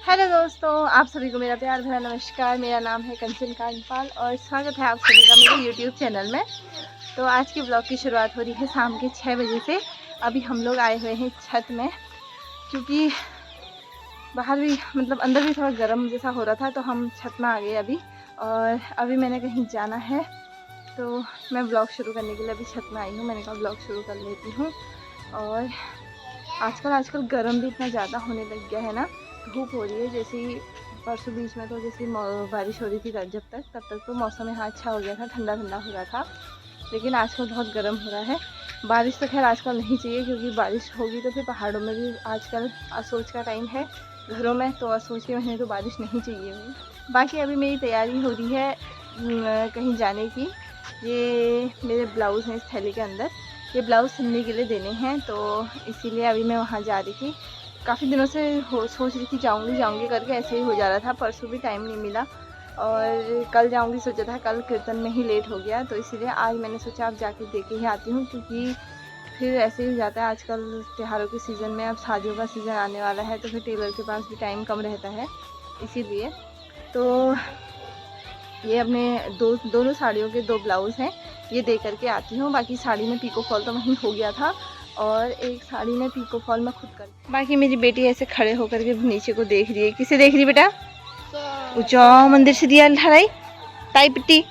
Hello दोस्तों, आप सभी को मेरा प्यार भरा नमस्कार। मेरा नाम है कंचन कांडपाल और स्वागत है आप सभी का मेरे यूट्यूब चैनल में। तो आज के ब्लॉग की शुरुआत हो रही है शाम के 6 बजे से। अभी हम लोग आए हुए हैं छत में, क्योंकि बाहर भी अंदर भी थोड़ा गर्म जैसा हो रहा था, तो हम छत में आ गए अभी। और अभी मैंने कहीं जाना है, तो मैं ब्लॉग शुरू करने के लिए अभी छत में आई हूँ। मैंने कहा ब्लॉग शुरू कर लेती हूँ। और आजकल गर्म भी इतना ज़्यादा होने लग गया है ना, धूप हो रही है। जैसे ही परसों बीच में तो जैसे बारिश हो रही थी, तब तक तो मौसम यहाँ अच्छा हो गया था, ठंडा ठंडा हो रहा था। लेकिन आजकल बहुत गर्म हो रहा है। बारिश तो खैर आजकल नहीं चाहिए, क्योंकि बारिश होगी तो फिर पहाड़ों में भी आजकल असोच का टाइम है, घरों में तो असोच के महीने तो बारिश नहीं चाहिए हुई। बाकी अभी मेरी तैयारी हो रही है कहीं जाने की। ये मेरे ब्लाउज़ हैं इस थैली के अंदर, ये ब्लाउज़ सिलने के लिए देने हैं, तो इसीलिए अभी मैं वहाँ जा रही थी। काफ़ी दिनों से सोच रही थी जाऊँगी करके, ऐसे ही हो जा रहा था। परसों भी टाइम नहीं मिला और कल जाऊँगी सोचा था, कल कीर्तन में ही लेट हो गया, तो इसीलिए आज मैंने सोचा अब जाके दे के ही आती हूँ। क्योंकि फिर ऐसे ही हो जाता है आजकल त्योहारों के सीज़न में, अब शादियों का सीज़न आने वाला है, तो फिर टेलर के पास भी टाइम कम रहता है। इसीलिए तो ये अपने दोनों साड़ियों के 2 ब्लाउज़ हैं, ये दे करके आती हूँ। बाकी साड़ी में पीको फॉल तो वहीं हो गया था, और एक साड़ी में पीको फॉल मैं खुद कर। बाकी मेरी बेटी ऐसे खड़े होकर के नीचे को देख रही है। किसे देख रही बेटा? जाओ मंदिर से दिया हराई ताई पिट्टी,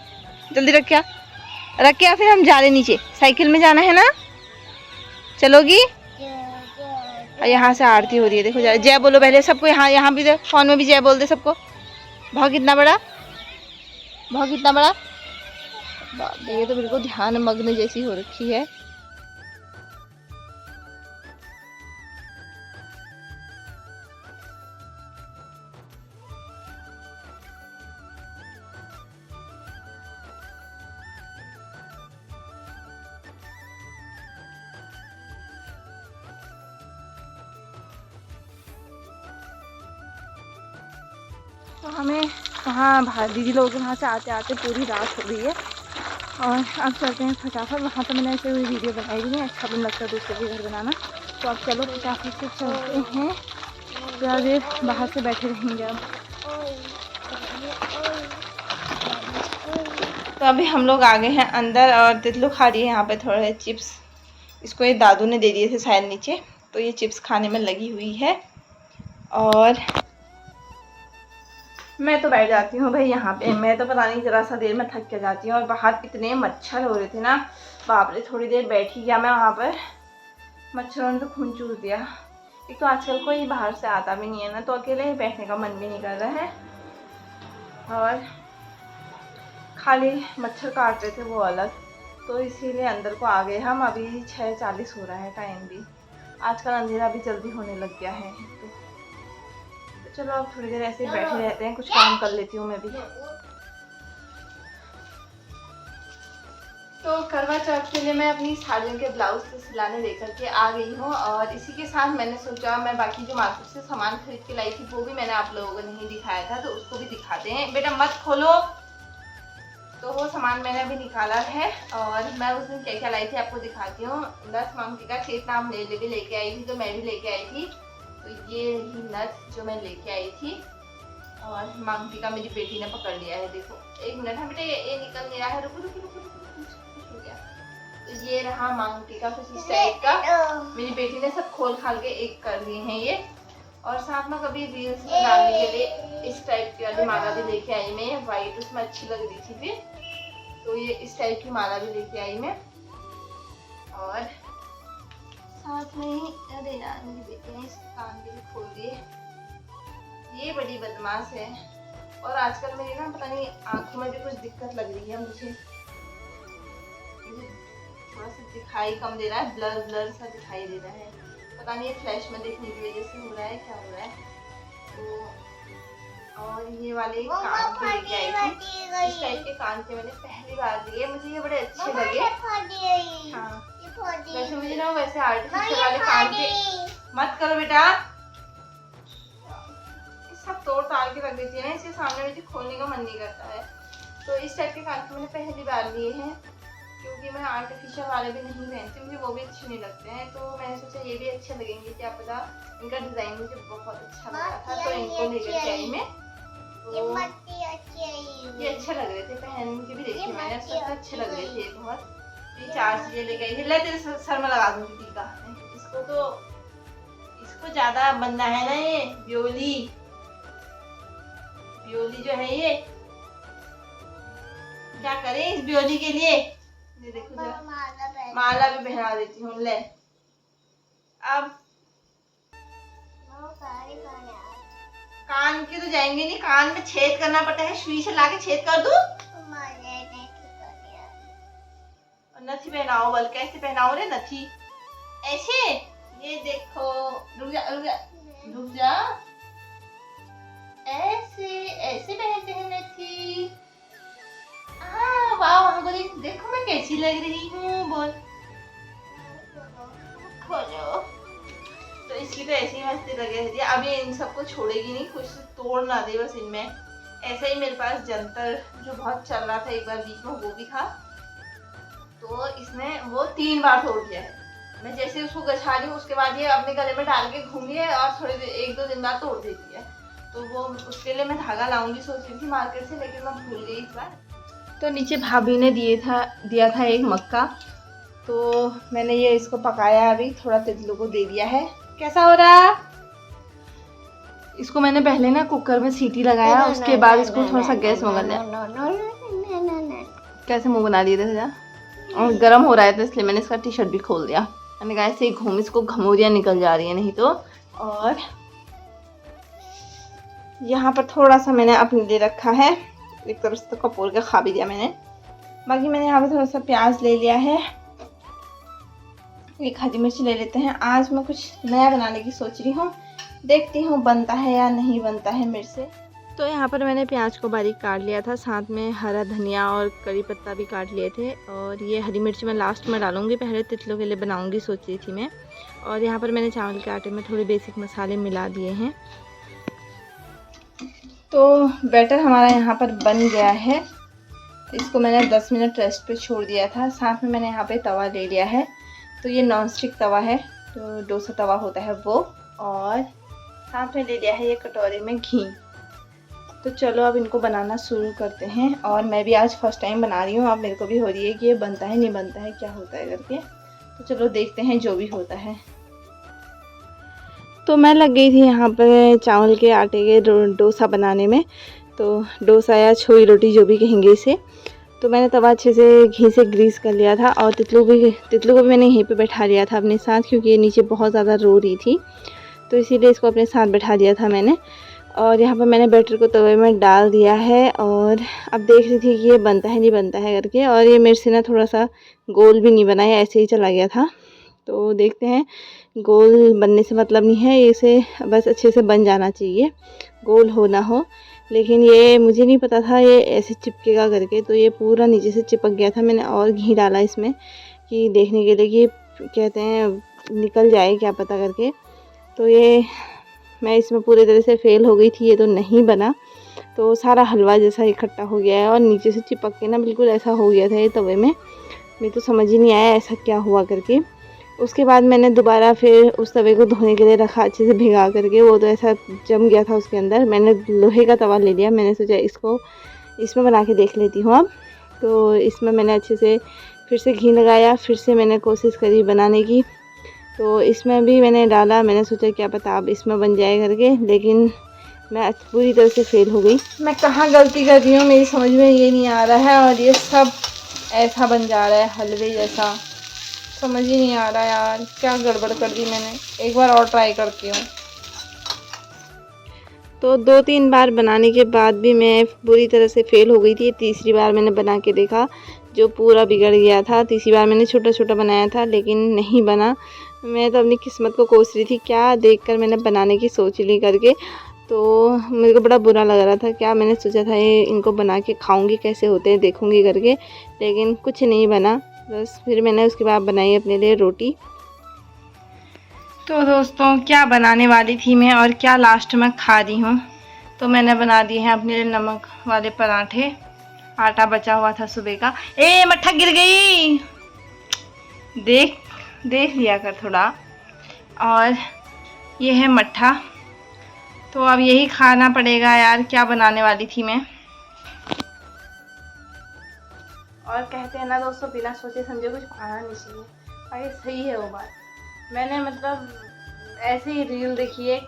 जल्दी रख के फिर हम जा रहे नीचे। साइकिल में जाना है ना, चलोगी? यहाँ से आरती हो रही है, देखो जय बोलो पहले सबको। यहाँ भी फोन में भी जय बोल दे सबको। भाव कितना बड़ा, भाव कितना बड़ा। ये तो बिल्कुल ध्यान मग्न जैसी हो रखी है। तो हमें वहाँ बाहर दीदी लोगों के वहाँ से आते आते पूरी रात हो गई है, और अब चलते हैं फटाफट। वहाँ तो मैंने ऐसे हुई वीडियो बनाई भी नहीं, अच्छा भी लगता है दूसरे के घर बनाना। तो अब चलो फटाफट से चलते हैं, थोड़ा देर बाहर से बैठे रहेंगे अब। तो अभी हम लोग आ गए हैं अंदर, और तितलू खा रही है यहाँ पे थोड़े चिप्स। इसको ये दादू ने दे दिए थे शायद नीचे, तो ये चिप्स खाने में लगी हुई है। और मैं तो बैठ जाती हूँ भाई यहाँ पे। मैं तो पता नहीं ज़रा सा देर में थक के जाती हूँ, और बाहर इतने मच्छर हो रहे थे ना, बाप रे। थोड़ी देर बैठी गया मैं वहाँ पर, मच्छरों ने तो खून चूस दिया। एक तो आजकल कोई बाहर से आता भी नहीं है ना, तो अकेले बैठने का मन भी नहीं कर रहा है, और खाली मच्छर काट रहे थे वो अलग। तो इसीलिए अंदर को आ गए हम। अभी 6:40 हो रहा है टाइम भी। आजकल अंधेरा भी जल्दी होने लग गया है, तो चलो अब थोड़ी देर ऐसे बैठे रहते हैं, कुछ काम कर लेती हूँ मैं भी। तो करवा चौथ के लिए मैं अपनी साड़ियों के ब्लाउज से सिलाने लेकर के आ गई हूँ, और इसी के साथ मैंने सोचा मैं बाकी जो मार्केट से सामान खरीद के लाई थी वो भी मैंने आप लोगों को नहीं दिखाया था, तो उसको भी दिखाते हैं। बेटा मत खोलो। तो वो सामान मैंने अभी निकाला है, और मैं उस दिन क्या क्या लाई थी आपको दिखाती हूँ। 10 मांगटी का खेत नाम लेके आई थी, तो मैं भी लेके आई थी। तो ये रही नथ जो मैं लेके आई थी, और मांगटी का मेरी बेटी ने पकड़ लिया है। देखो 1 मिनट है बेटा, ये निकल नहीं रहा है। रुको रुको रुको रुको, हो गया। तो ये रहा मांगटी का कुछ इस टाइप का। मेरी बेटी ने सब खोल खाल के एक कर लिए हैं ये। और साथ में कभी रील्स में डालने के लिए इस टाइप की वाली माला भी लेके आई मैं, वाइट, उसमें अच्छी लग रही थी फिर, तो ये इस टाइप की माला भी लेके आई मैं। और साथ में ही अरे यार मेरी बेटी ने इस कान के भी खोल दिए। ये बड़ी बदमाश है, और आजकल मेरी ना पता नहीं आंखों में भी कुछ दिक्कत लग रही है मुझे थोड़ा सा दिखाई कम दे रहा है, ब्लर ब्लर सा दिखाई दे रहा है। पता नहीं फ्लैश में देखने की वजह से हो रहा है, क्या हो रहा है। तो और ये वाले कान के लेके आई थी, इस टाइप के कान के मैंने पहली बार लिए, मुझे ये बड़े अच्छे लगे। हाँ वैसे मुझे ना वैसे आर्टिफिशियल वाले कान के मत करो बेटा, सब तोड़ ताड़ के रख देती है ना, इसके सामने मुझे खोलने का मन नहीं करता है। तो इस टाइप के कान के मैंने पहली बार लिए हैं, क्योंकि मैं आर्टिफिशियल वाले भी नहीं पहनती, मुझे वो भी अच्छे नहीं लगते हैं। तो मैंने सोचा ये भी अच्छे लगेंगे, क्या पता। इनका डिज़ाइन मुझे बहुत अच्छा लगा था, तो इनको को लेकर के आई मैं। ये अच्छे लग रहे थे, पहन के भी देखे मैंने, सब अच्छे लग रहे थे बहुत। ये 4 चीजें लेके आई थी। ले तेरे सर में लगा दूंगी टीका। इसको ज्यादा बनना है ना, ये ब्योली जो है ये, क्या करें इस ब्योली के लिए। ये देखो माला भी पहना देती हूँ। ले अब कान के तो जाएंगे नहीं, कान में छेद करना पड़ता है, सुई से लाके छेद कर दूं। नथी पहनाओ, बल्कि कैसे पहनाओ रे नथी, ऐसे। ये देखो, रुक जा, ऐसे पहनते हैं नथी। वाह, देखो मैं कैसी लग रही हूँ, बोल। खोलो। तो इसकी तो ऐसी ही मस्ती लगी रहती है। अभी इन सबको छोड़ेगी नहीं, कुछ तोड़ ना दे बस इनमें। ऐसा ही मेरे पास जंतर जो बहुत चल रहा था एक बार बीच में, वो भी था, तो इसने वो 3 बार तोड़ दिया है। मैं जैसे उसको गछा रही हूँ उसके बाद ये अपने गले में डाल के घूमी है और थोड़ी देर 1-2 दिन बाद तोड़ देती है। तो वो उसके लिए मैं धागा लाऊंगी सोच रही थी मार्केट से, लेकिन मैं भूल गई इस बार। तो नीचे भाभी ने दिया था एक मक्का, तो मैंने ये इसको पकाया, अभी थोड़ा तितलू को दे दिया है। कैसा हो रहा? इसको मैंने पहले ना कुकर में सीटी लगाया, उसके बाद इसको थोड़ा सा गैस में कर लिया। कैसे मुंह बना लिए थे जा, और गर्म हो रहा है तो इसलिए मैंने इसका टी-शर्ट भी खोल दिया। मैंने कहा ऐसे ही घूम, इसको घमौरियाँ निकल जा रही है नहीं तो। और यहाँ पर थोड़ा सा मैंने अपने लिए रखा है, एक तरफ से तो कपूर का खा भी दिया मैंने। बाकी मैंने यहाँ पे थोड़ा सा प्याज ले लिया है, एक हरी मिर्च ले लेते हैं। आज मैं कुछ नया बनाने की सोच रही हूँ, देखती हूँ बनता है या नहीं बनता है मेरे से। तो यहाँ पर मैंने प्याज को बारीक काट लिया था, साथ में हरा धनिया और करी पत्ता भी काट लिए थे। और ये हरी मिर्च मैं लास्ट में डालूंगी, पहले तितलों के लिए बनाऊंगी सोच रही थी मैं। और यहाँ पर मैंने चावल के आटे में थोड़े बेसिक मसाले मिला दिए हैं। तो बैटर हमारा यहाँ पर बन गया है। इसको मैंने 10 मिनट रेस्ट पे छोड़ दिया था। साथ में मैंने यहाँ पे तवा ले लिया है, तो ये नॉन स्टिक तवा है, तो डोसा तवा होता है वो। और साथ में ले लिया है ये कटोरे में घी। तो चलो अब इनको बनाना शुरू करते हैं। और मैं भी आज फर्स्ट टाइम बना रही हूँ, अब मेरे को भी हो रही है कि ये बनता है नहीं बनता है, क्या होता है करके। तो चलो देखते हैं जो भी होता है। तो मैं लग गई थी यहाँ पर चावल के आटे के डोसा बनाने में। तो डोसा या छोई रोटी जो भी कहेंगे इसे। तो मैंने तवा अच्छे से घी से ग्रीस कर लिया था, और तितलू को भी मैंने यहीं पे बैठा लिया था अपने साथ, क्योंकि ये नीचे बहुत ज़्यादा रो रही थी, तो इसीलिए इसको अपने साथ बैठा दिया था मैंने। और यहाँ पर मैंने बैटर को तवे में डाल दिया है, और अब देख रही थी कि ये बनता है नहीं बनता है करके। और ये मेरे से ना थोड़ा सा गोल भी नहीं बना है, ऐसे ही चला गया था। तो देखते हैं, गोल बनने से मतलब नहीं है, इसे बस अच्छे से बन जाना चाहिए, गोल हो ना हो। लेकिन ये मुझे नहीं पता था ये ऐसे चिपकेगा करके, तो ये पूरा नीचे से चिपक गया था। मैंने और घी डाला इसमें कि देखने के लिए कि कहते हैं निकल जाए क्या पता करके। तो ये मैं इसमें पूरी तरह से फेल हो गई थी, ये तो नहीं बना। तो सारा हलवा जैसा इकट्ठा हो गया है और नीचे से चिपक के ना बिल्कुल ऐसा हो गया था ये तवे में। मेरे तो समझ ही नहीं आया ऐसा क्या हुआ करके। उसके बाद मैंने दोबारा फिर उस तवे को धोने के लिए रखा अच्छे से भिगा करके, वो तो ऐसा जम गया था उसके अंदर। मैंने लोहे का तवा ले लिया, मैंने सोचा इसमें बना के देख लेती हूँ अब। तो इसमें मैंने अच्छे से फिर से घी लगाया, फिर से मैंने कोशिश करी बनाने की। तो इसमें भी मैंने डाला, मैंने सोचा क्या पता अब इसमें बन जाए करके, लेकिन मैं पूरी तरह से फेल हो गई। मैं कहाँ गलती कर रही हूँ मेरी समझ में ये नहीं आ रहा है, और ये सब ऐसा बन जा रहा है हलवे जैसा, समझ ही नहीं आ रहा यार क्या गड़बड़ कर दी मैंने। एक बार और ट्राई करती हूँ। तो 2-3 बार बनाने के बाद भी मैं पूरी तरह से फेल हो गई थी। तीसरी बार मैंने बना के देखा, जो पूरा बिगड़ गया था। तीसरी बार मैंने छोटा छोटा बनाया था, लेकिन नहीं बना। मैं तो अपनी किस्मत को कोस रही थी, क्या देखकर मैंने बनाने की सोच ली करके। तो मेरे को बड़ा बुरा लग रहा था, क्या मैंने सोचा था ये इनको बना के खाऊंगी कैसे होते हैं देखूंगी करके, लेकिन कुछ नहीं बना। बस फिर मैंने उसके बाद बनाई अपने लिए रोटी। तो दोस्तों क्या बनाने वाली थी मैं और क्या लास्ट में खा रही हूँ। तो मैंने बना दिए हैं अपने लिए नमक वाले पराठे, आटा बचा हुआ था सुबह का। ए मट्ठा गिर गई, देख लिया कर थोड़ा। और ये है मट्ठा, तो अब यही खाना पड़ेगा यार, क्या बनाने वाली थी मैं। और कहते हैं ना दोस्तों, बिना सोचे समझे कुछ खाना नहीं चाहिए, और ये सही है वो बात। मैंने मतलब ऐसे ही रील देखी है,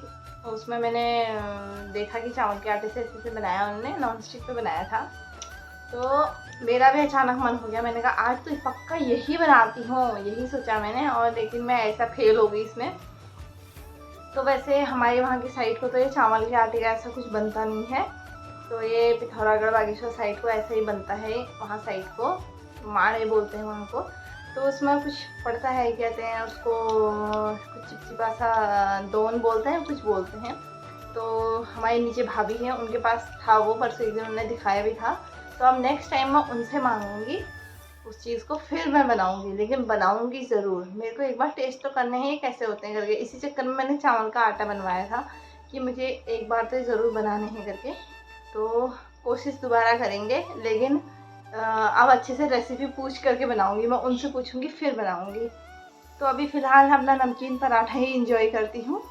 उसमें मैंने देखा कि चावल के आटे से ऐसे बनाया, उन्होंने नॉन स्टिक पे बनाया था। तो मेरा भी अचानक मन हो गया, मैंने कहा आज तो पक्का यही बनाती हूँ, यही सोचा मैंने। और लेकिन मैं ऐसा फेल हो गई इसमें। तो वैसे हमारे वहाँ की साइड को तो ये चावल के आटे का ऐसा कुछ बनता नहीं है। तो ये पिथौरागढ़ बागेश्वर साइड को ऐसा ही बनता है, वहाँ साइड को माड़े बोलते हैं वहाँ को। तो उसमें कुछ पड़ता है, कहते हैं उसको कुछ चिपचिपा सा दोन बोलते हैं, कुछ बोलते हैं। तो हमारे नीचे भाभी हैं, उनके पास था वो, परसों एक दिन उन्होंने दिखाया भी था। तो अब नेक्स्ट टाइम मैं उनसे मांगूंगी उस चीज़ को, फिर मैं बनाऊंगी, लेकिन बनाऊंगी ज़रूर। मेरे को एक बार टेस्ट तो करने हैं कैसे होते हैं करके। इसी चक्कर में मैंने चावल का आटा बनवाया था कि मुझे एक बार तो ज़रूर बनाने हैं करके। तो कोशिश दोबारा करेंगे, लेकिन अब अच्छे से रेसिपी पूछ करके बनाऊंगी, मैं उनसे पूछूंगी फिर बनाऊंगी। तो अभी फ़िलहाल अपना नमकीन पराठा ही इंजॉय करती हूँ।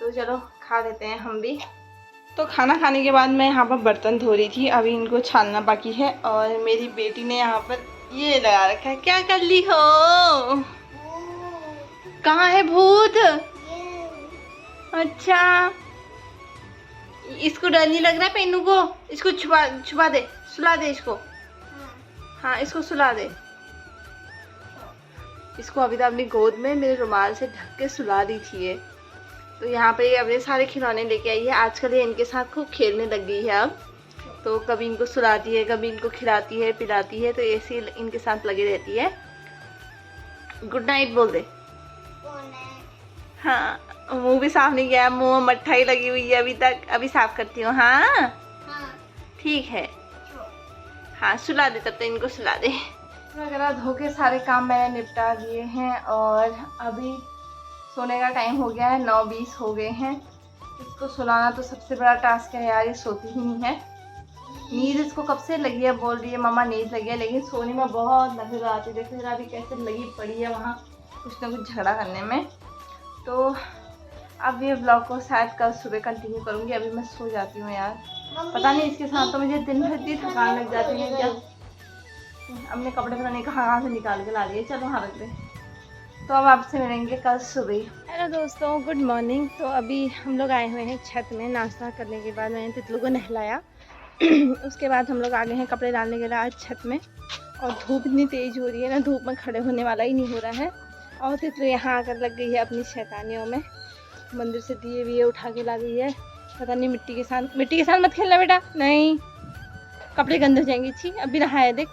तो चलो खा लेते हैं हम भी। तो खाना खाने के बाद मैं यहाँ पर बर्तन धो रही थी, अभी इनको छानना बाकी है। और मेरी बेटी ने यहाँ पर ये लगा रखा है, क्या कर ली हो? कहाँ है भूत? अच्छा, इसको डर नहीं लग रहा है पेनू को? इसको छुपा दे, सुला दे इसको। हाँ इसको सुला दे। इसको अभी तो अपनी गोद में मेरे रुमाल से ढक के सुला दी थी ये। तो यहाँ पे ये अपने सारे खिलौने लेके आई है। आजकल ये इनके साथ खूब खेलने लग गई है अब। तो कभी इनको सुलाती है, कभी इनको खिलाती है, पिलाती है, तो ऐसे इनके साथ लगी रहती है। गुड नाइट बोल दे। हाँ, मुंह भी साफ नहीं किया, मुंह में मट्ठाई लगी हुई है अभी तक, अभी साफ करती हूँ। हाँ ठीक है, हाँ सुला दे, तब तक इनको सुला दे। वगैरह धो के सारे काम मैंने निपटा दिए हैं, और अभी सोने का टाइम हो गया है, 9:20 हो गए हैं। इसको सुलाना तो सबसे बड़ा टास्क है यार, ये सोती ही नहीं है। नींद इसको कब से लगी है, बोल रही है मम्मा नींद लगी है, लेकिन सोने में बहुत नजर आती है। देखो जरा अभी कैसे लगी पड़ी है वहाँ कुछ ना कुछ झगड़ा करने में। तो अब ये ब्लॉग को शायद कल सुबह कंटिन्यू करूँगी, अभी मैं सो जाती हूँ यार। पता नहीं इसके साथ तो मुझे दिन भर इतनी थकान लग जाती है क्या। अपने कपड़े पता नहीं कहाँ से निकाल के ला लिए, चलो हाँ रख दे। तो अब आपसे मिलेंगे कल सुबह। हेलो दोस्तों, गुड मॉर्निंग। तो अभी हम लोग आए हुए हैं छत में। नाश्ता करने के बाद मैंने तितलू को नहलाया। उसके बाद हम लोग आ गए हैं कपड़े डालने के लिए आज छत में। और धूप इतनी तेज़ हो रही है ना, धूप में खड़े होने वाला ही नहीं हो रहा है। और तितलू यहाँ आकर लग गई है अपनी शैतानियों में। मंदिर से दिए हुए उठा के ला गई है, पता नहीं मिट्टी के साथ मत खेलना बेटा, नहीं कपड़े गंदे हो जाएंगे। छी अभी नहाया देख।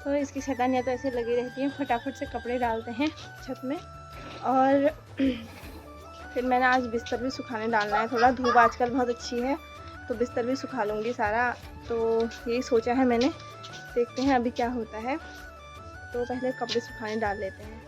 तो इसकी शैतानियाँ तो ऐसे लगी रहती हैं। फटाफट से कपड़े डालते हैं छत में। और फिर मैंने आज बिस्तर भी सुखाने डालना है थोड़ा, धूप आजकल बहुत अच्छी है, तो बिस्तर भी सुखा लूँगी सारा। तो यही सोचा है मैंने, देखते हैं अभी क्या होता है। तो पहले कपड़े सुखाने डाल लेते हैं।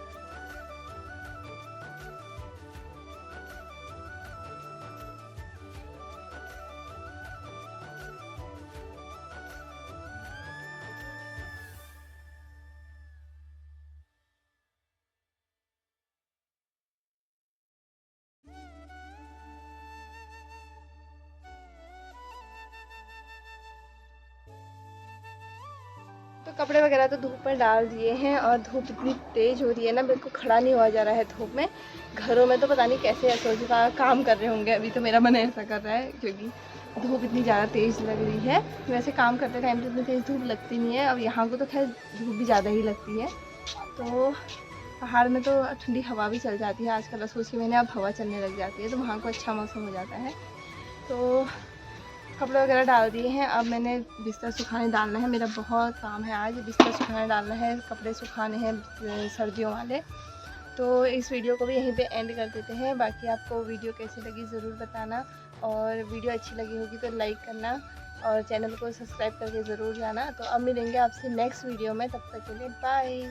तो कपड़े वगैरह तो धूप में डाल दिए हैं, और धूप इतनी तेज़ हो रही है ना, बिल्कुल खड़ा नहीं हुआ जा रहा है धूप में। घरों में तो पता नहीं कैसे ऐसा हो काम कर रहे होंगे। अभी तो मेरा मन ऐसा कर रहा है क्योंकि धूप इतनी ज़्यादा तेज़ लग रही है। वैसे काम करते टाइम तो इतनी तेज़ धूप लगती नहीं है, अब यहाँ को तो खैर धूप भी ज़्यादा ही लगती है। तो पहाड़ में तो ठंडी हवा भी चल जाती है आजकल, सोच के मैंने अब हवा चलने लग जाती है, तो वहाँ को अच्छा मौसम हो जाता है। तो कपड़े वगैरह डाल दिए हैं, अब मैंने बिस्तर सुखाने डालना है। मेरा बहुत काम है आज, बिस्तर सुखाने डालना है, कपड़े सुखाने हैं सर्दियों वाले। तो इस वीडियो को भी यहीं पे एंड कर देते हैं। बाकी आपको वीडियो कैसी लगी ज़रूर बताना, और वीडियो अच्छी लगी होगी तो लाइक करना, और चैनल को सब्सक्राइब करके ज़रूर जाना। तो अब मिलेंगे आपसे नेक्स्ट वीडियो में, तब तक के लिए बाय।